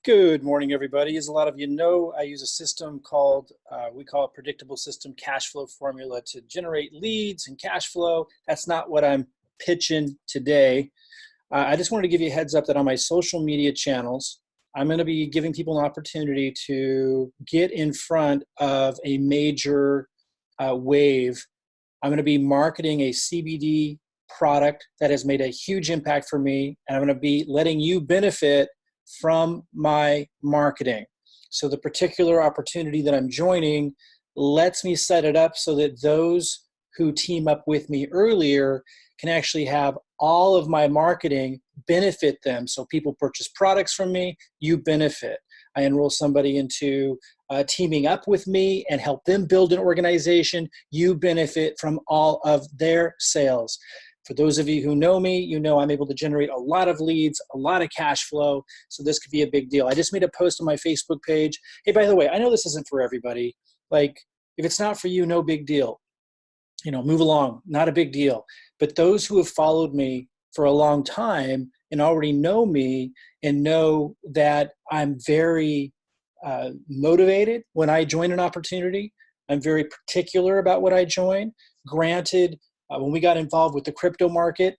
Good morning, everybody. As a lot of you know, I use a system called, we call it predictable system cash flow formula to generate leads and cash flow. That's not what I'm pitching today. I just wanted to give you a heads up that on my social media channels, I'm going to be giving people an opportunity to get in front of a major wave. I'm going to be marketing a CBD product that has made a huge impact for me, and I'm going to be letting you benefit from my marketing. So the particular opportunity that I'm joining lets me set it up so that those who team up with me earlier can actually have all of my marketing benefit them. So people purchase products from me, you benefit. I enroll somebody into teaming up with me and help them build an organization, you benefit from all of their sales. For those of you who know me, you know I'm able to generate a lot of leads, a lot of cash flow, so this could be a big deal. I just made a post on my Facebook page. Hey, by the way, I know this isn't for everybody. Like, if it's not for you, no big deal. You know, move along, not a big deal. But those who have followed me for a long time and already know me and know that I'm very motivated when I join an opportunity. I'm very particular about what I join. Granted, when we got involved with the crypto market,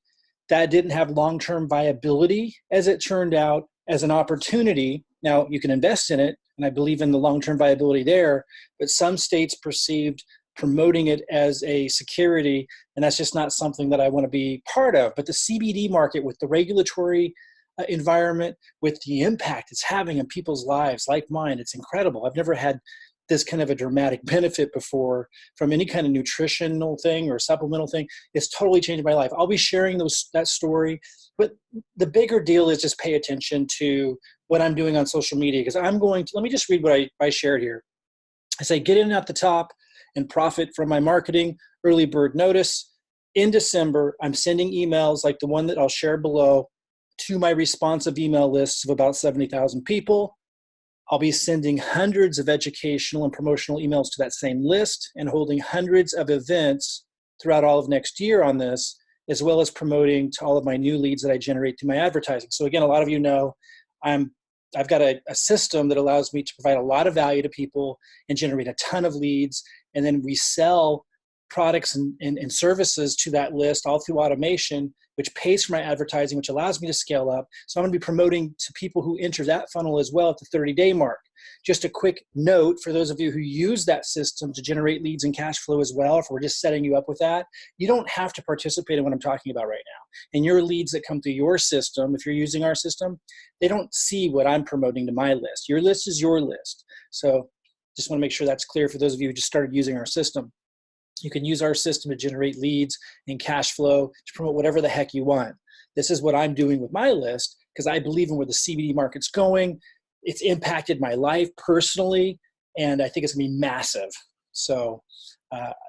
that didn't have long-term viability as it turned out as an opportunity. Now, you can invest in it, and I believe in the long-term viability there, but some states perceived promoting it as a security, and that's just not something that I want to be part of. But the CBD market, with the regulatory environment, with the impact it's having on people's lives like mine, it's incredible. I've never had this kind of a dramatic benefit before from any kind of nutritional thing or supplemental thing. It's totally changed my life. I'll be sharing that story, but the bigger deal is just pay attention to what I'm doing on social media, because I'm going to, let me just read what I shared here. I say, get in at the top and profit from my marketing early bird notice. In December, I'm sending emails like the one that I'll share below to my responsive email lists of about 70,000 people. I'll be sending hundreds of educational and promotional emails to that same list and holding hundreds of events throughout all of next year on this, as well as promoting to all of my new leads that I generate through my advertising. So again, a lot of you know I've got a system that allows me to provide a lot of value to people and generate a ton of leads, and then we sell products and services to that list all through automation, which pays for my advertising, which allows me to scale up. So I'm going to be promoting to people who enter that funnel as well at the 30-day mark. Just a quick note for those of you who use that system to generate leads and cash flow as well, if we're just setting you up with that, you don't have to participate in what I'm talking about right now. And your leads that come through your system, if you're using our system, they don't see what I'm promoting to my list. Your list is your list. So just want to make sure that's clear for those of you who just started using our system. You can use our system to generate leads and cash flow to promote whatever the heck you want. This is what I'm doing with my list because I believe in where the CBD market's going. It's impacted my life personally, and I think it's going to be massive. So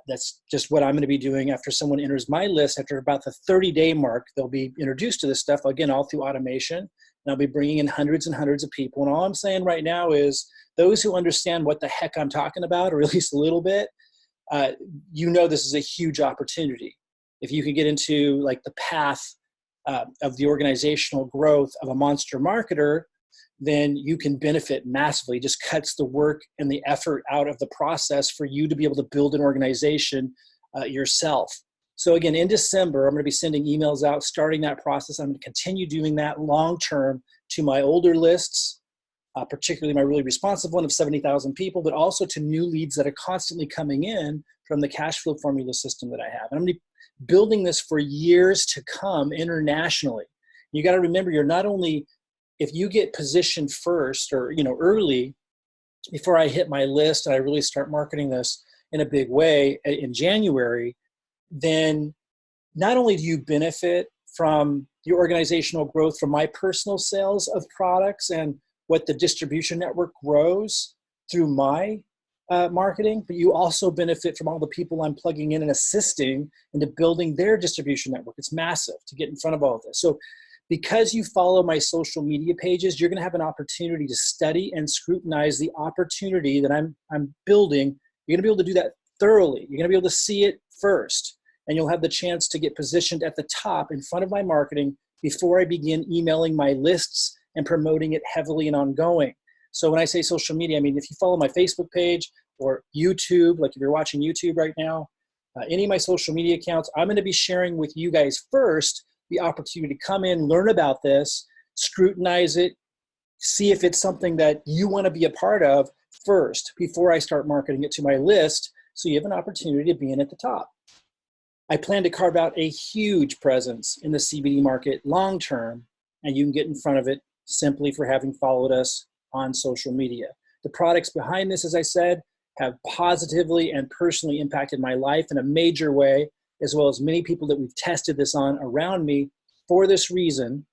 that's just what I'm going to be doing after someone enters my list. After about the 30-day mark, they'll be introduced to this stuff, again, all through automation. And I'll be bringing in hundreds and hundreds of people. And all I'm saying right now is those who understand what the heck I'm talking about, or at least a little bit, you know this is a huge opportunity. If you can get into like the path of the organizational growth of a monster marketer, then you can benefit massively. It just cuts the work and the effort out of the process for you to be able to build an organization yourself. So again, in December, I'm going to be sending emails out, starting that process. I'm going to continue doing that long-term to my older lists, particularly my really responsive one of 70,000 people, but also to new leads that are constantly coming in from the cash flow formula system that I have. And I'm going to be building this for years to come internationally. You got to remember, you're not only, if you get positioned first or, early before I hit my list and I really start marketing this in a big way in January, then not only do you benefit from your organizational growth from my personal sales of products and what the distribution network grows through my marketing, but you also benefit from all the people I'm plugging in and assisting into building their distribution network. It's massive to get in front of all of this. So because you follow my social media pages, you're going to have an opportunity to study and scrutinize the opportunity that I'm building. You're going to be able to do that thoroughly. You're going to be able to see it first, and you'll have the chance to get positioned at the top in front of my marketing before I begin emailing my lists and promoting it heavily and ongoing. So when I say social media, I mean, if you follow my Facebook page or YouTube, like if you're watching YouTube right now, any of my social media accounts, I'm going to be sharing with you guys first the opportunity to come in, learn about this, scrutinize it, see if it's something that you want to be a part of first before I start marketing it to my list, so you have an opportunity to be in at the top. I plan to carve out a huge presence in the CBD market long term, and you can get in front of it simply for having followed us on social media. The products behind this, as I said, have positively and personally impacted my life in a major way, as well as many people that we've tested this on around me. For this reason,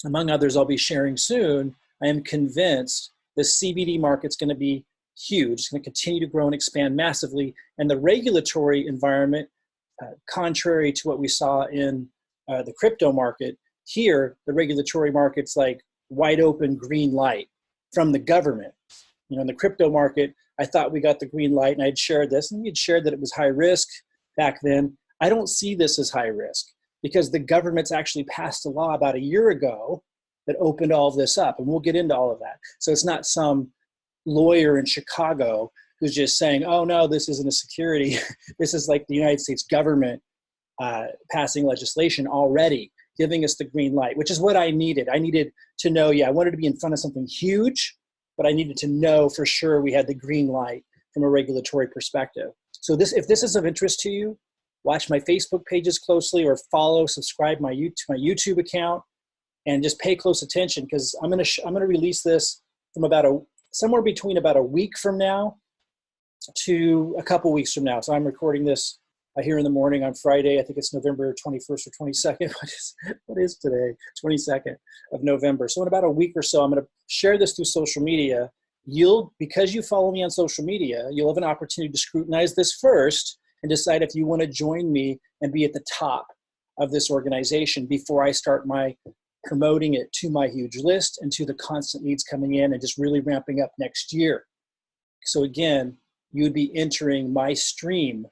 among others I'll be sharing soon, I am convinced the CBD market's going to be huge. It's going to continue to grow and expand massively. And the regulatory environment, contrary to what we saw in the crypto market, here the regulatory market's like wide open green light from the government. You know, in the crypto market, I thought we got the green light, and I'd shared this, and we had shared that it was high risk back then. I don't see this as high risk because the government's actually passed a law about a year ago that opened all of this up, and we'll get into all of that. So it's not some lawyer in Chicago who's just saying, oh no, this isn't a security. This is like the United States government passing legislation already, giving us the green light, which is what I needed. I needed to know, I wanted to be in front of something huge, but I needed to know for sure we had the green light from a regulatory perspective. So if this is of interest to you, watch my Facebook pages closely, or subscribe my YouTube account, and just pay close attention, because I'm gonna release this from somewhere between about a week from now to a couple weeks from now. So I'm recording this here in the morning on Friday. I think it's November 21st or 22nd. What is today? 22nd of November. So in about a week or so, I'm going to share this through social media. Because you follow me on social media, you'll have an opportunity to scrutinize this first and decide if you want to join me and be at the top of this organization before I start promoting it to my huge list and to the constant leads coming in and just really ramping up next year. So again, you would be entering my stream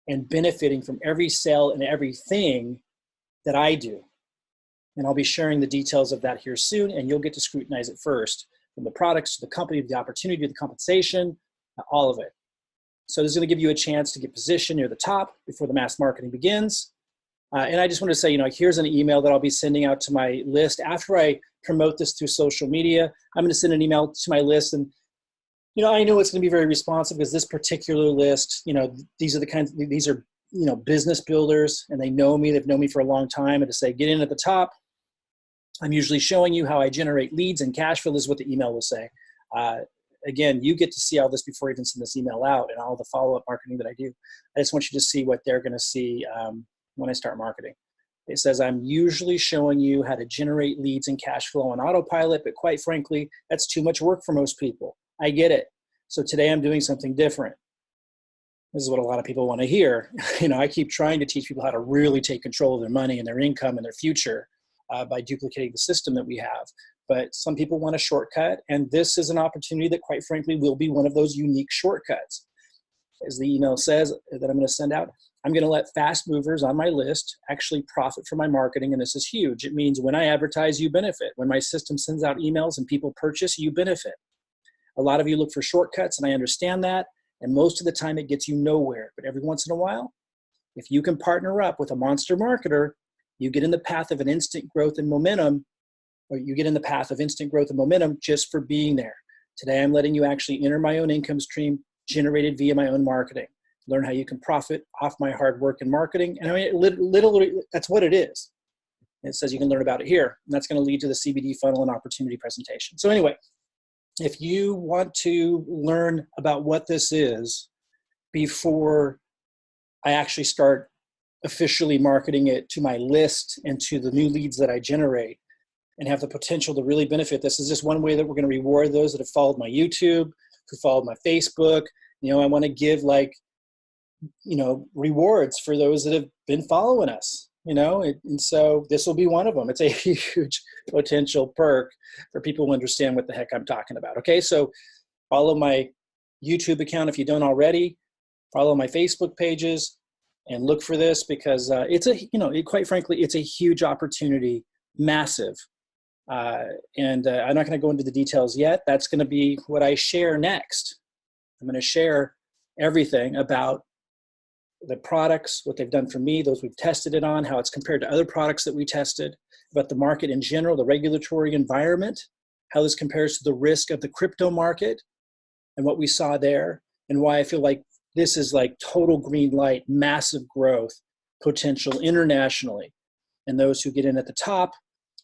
and benefiting from every sale and everything that I do. And I'll be sharing the details of that here soon, and you'll get to scrutinize it first, from the products to the company, to the opportunity, to the compensation, all of it. So this is going to give you a chance to get positioned near the top before the mass marketing begins. And I just want to say, here's an email that I'll be sending out to my list. After I promote this through social media, I'm going to send an email to my list, and I know it's going to be very responsive, because this particular list, these are business builders, and they know me. They've known me for a long time. And to say, get in at the top, I'm usually showing you how I generate leads and cash flow. This is what the email will say. Again, you get to see all this before I even send this email out, and all the follow-up marketing that I do. I just want you to see what they're going to see when I start marketing. It says, I'm usually showing you how to generate leads and cash flow on autopilot, but quite frankly, that's too much work for most people. I get it. So today I'm doing something different. This is what a lot of people want to hear. I keep trying to teach people how to really take control of their money and their income and their future by duplicating the system that we have. But some people want a shortcut, and this is an opportunity that, quite frankly, will be one of those unique shortcuts. As the email says that I'm going to send out, I'm going to let fast movers on my list actually profit from my marketing, and this is huge. It means when I advertise, you benefit. When my system sends out emails and people purchase, you benefit. A lot of you look for shortcuts, and I understand that, and most of the time it gets you nowhere. But every once in a while, if you can partner up with a monster marketer, you get in the path of an instant growth and momentum, or you get in the path of instant growth and momentum just for being there. Today, I'm letting you actually enter my own income stream generated via my own marketing. Learn how you can profit off my hard work in marketing. And I mean, literally, that's what it is. And it says you can learn about it here, and that's going to lead to the CBD funnel and opportunity presentation. So anyway, if you want to learn about what this is before I actually start officially marketing it to my list and to the new leads that I generate, and have the potential to really benefit, this is just one way that we're going to reward those that have followed my YouTube, who followed my Facebook. I want to give rewards for those that have been following us. And so this will be one of them. It's a huge potential perk for people who understand what the heck I'm talking about. Okay, so follow my YouTube account if you don't already. Follow my Facebook pages and look for this, because quite frankly, it's a huge opportunity, massive. I'm not going to go into the details yet. That's going to be what I share next. I'm going to share everything about the products, what they've done for me, those we've tested it on, how it's compared to other products that we tested, about the market in general, the regulatory environment, how this compares to the risk of the crypto market and what we saw there, and why I feel like this is like total green light, massive growth potential internationally. And those who get in at the top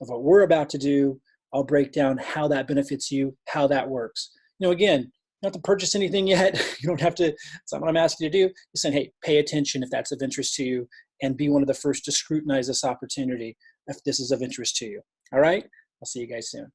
of what we're about to do, I'll break down how that benefits you, how that works. Again, you don't have to purchase anything yet. You don't have to, it's not what I'm asking you to do. You're saying, hey, pay attention if that's of interest to you, and be one of the first to scrutinize this opportunity if this is of interest to you. All right? I'll see you guys soon.